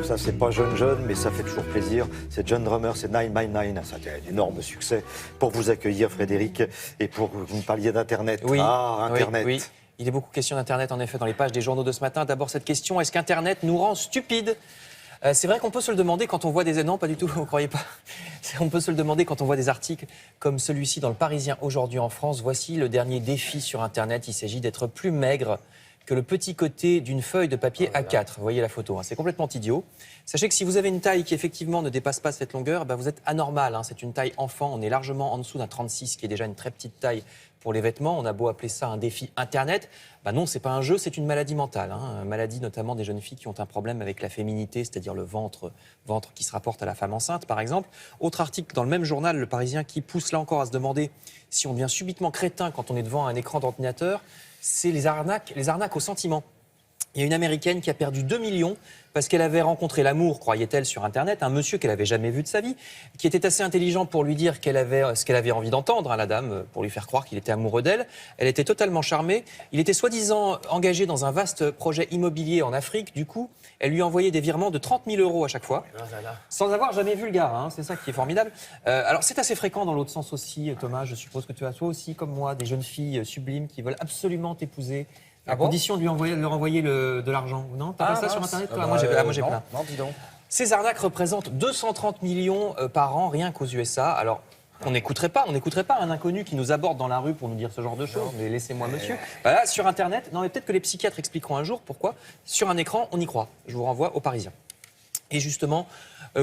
Bon, ça, c'est pas jeune, mais ça fait toujours plaisir. C'est John Drummer, c'est 999. Ça a été un énorme succès pour vous accueillir, Frédéric, et pour que vous me parliez d'Internet. Oui, ah, Internet. oui. Il est beaucoup question d'Internet, en effet, dans les pages des journaux de ce matin. D'abord, cette question, est-ce qu'Internet nous rend stupides ? C'est vrai qu'on peut se le demander quand on voit des... Non, pas du tout, vous ne croyez pas. On peut se le demander quand on voit des articles comme celui-ci dans Le Parisien aujourd'hui en France. Voici le dernier défi sur Internet. Il s'agit d'être plus maigre que le petit côté d'une feuille de papier A4. Vous voyez la photo, hein, c'est complètement idiot. Sachez que si vous avez une taille qui effectivement ne dépasse pas cette longueur, vous êtes anormal. Hein, c'est une taille enfant, on est largement en dessous d'un 36, qui est déjà une très petite taille pour les vêtements. On a beau appeler ça un défi Internet. Non, c'est pas un jeu, c'est une maladie mentale. Hein, maladie notamment des jeunes filles qui ont un problème avec la féminité, c'est-à-dire le ventre qui se rapporte à la femme enceinte, par exemple. Autre article dans le même journal, Le Parisien, qui pousse là encore à se demander si on devient subitement crétin quand on est devant un écran d'ordinateur. C'est les arnaques aux sentiments. Il y a une Américaine qui a perdu 2 millions parce qu'elle avait rencontré l'amour, croyait-elle, sur Internet, un monsieur qu'elle n'avait jamais vu de sa vie, qui était assez intelligent pour lui dire ce qu'elle avait envie d'entendre, hein, la dame, pour lui faire croire qu'il était amoureux d'elle. Elle était totalement charmée. Il était soi-disant engagé dans un vaste projet immobilier en Afrique. Du coup, elle lui envoyait des virements de 30 000 € à chaque fois, sans avoir jamais vu le gars. Hein, c'est ça qui est formidable. Alors, c'est assez fréquent dans l'autre sens aussi, Thomas. Je suppose que tu as toi aussi, comme moi, des jeunes filles sublimes qui veulent absolument t'épouser. À condition de leur envoyer de l'argent. Non, t'as pas ça sur Internet, toi? Moi, j'ai plein. Non, dis donc. Ces arnaques représentent 230 millions par an, rien qu'aux USA. Alors, on n'écouterait pas un inconnu qui nous aborde dans la rue pour nous dire ce genre de choses. Mais laissez-moi, monsieur. Voilà, sur Internet, non, mais peut-être que les psychiatres expliqueront un jour pourquoi. Sur un écran, on y croit. Je vous renvoie aux Parisiens. Et justement,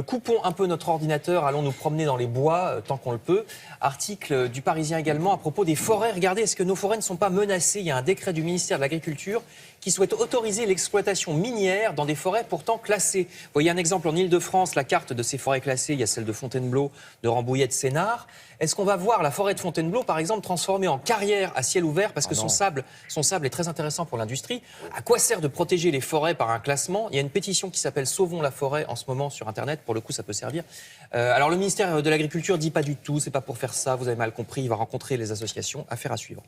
coupons un peu notre ordinateur, allons nous promener dans les bois tant qu'on le peut. Article du Parisien également à propos des forêts. Regardez, est-ce que nos forêts ne sont pas menacées? Il y a un décret du ministère de l'Agriculture qui souhaite autoriser l'exploitation minière dans des forêts pourtant classées. Vous voyez un exemple en Ile-de-France, la carte de ces forêts classées, il y a celle de Fontainebleau, de Rambouillet, de Sénart. Est-ce qu'on va voir la forêt de Fontainebleau, par exemple, transformée en carrière à ciel ouvert parce que son sable est très intéressant pour l'industrie? À quoi sert de protéger les forêts par un classement? Il y a une pétition qui s'appelle Sauvons la forêt en ce moment sur Internet. Pour le coup, ça peut servir. Alors, le ministère de l'Agriculture dit pas du tout, c'est pas pour faire ça, vous avez mal compris, il va rencontrer les associations. Affaire à suivre.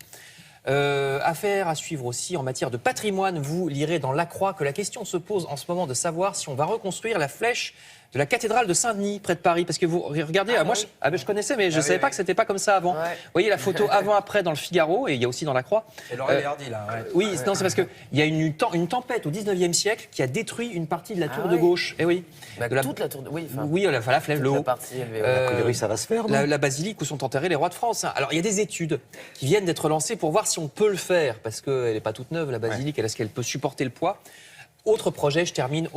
Affaire à suivre aussi en matière de patrimoine. Vous lirez dans La Croix que la question se pose en ce moment de savoir si on va reconstruire la flèche de la cathédrale de Saint-Denis, près de Paris. Parce que vous regardez, je connaissais, mais je ne savais pas que c'était pas comme ça avant. Ouais. Vous voyez la photo avant-après dans le Figaro, et il y a aussi dans La Croix. Et Laurel et Hardy, là. Ouais. Oui, non, c'est parce qu'il y a une tempête au 19e siècle qui a détruit une partie de la tour de gauche. Et oui. Toute la tour de... Oui, la flèche, le haut. Oui, ça va se faire, la basilique où sont enterrés les rois de France. Alors, il y a des études qui viennent d'être lancées pour voir si on peut le faire, parce qu'elle n'est pas toute neuve, la basilique. Est-ce qu'elle peut supporter le poids? Autre projet, je termine,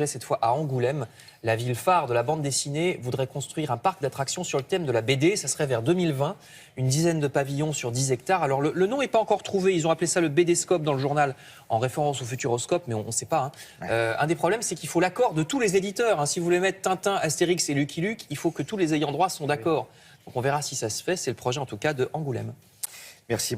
cette fois à Angoulême. La ville phare de la bande dessinée voudrait construire un parc d'attractions sur le thème de la BD. Ça serait vers 2020, une dizaine de pavillons sur 10 hectares. Alors le nom n'est pas encore trouvé, ils ont appelé ça le BDscope dans le journal, en référence au Futuroscope, mais on ne sait pas. Hein. Un des problèmes, c'est qu'il faut l'accord de tous les éditeurs. Hein. Si vous voulez mettre Tintin, Astérix et Lucky Luke, il faut que tous les ayants droit sont d'accord. Donc on verra si ça se fait, c'est le projet en tout cas de Angoulême. Merci.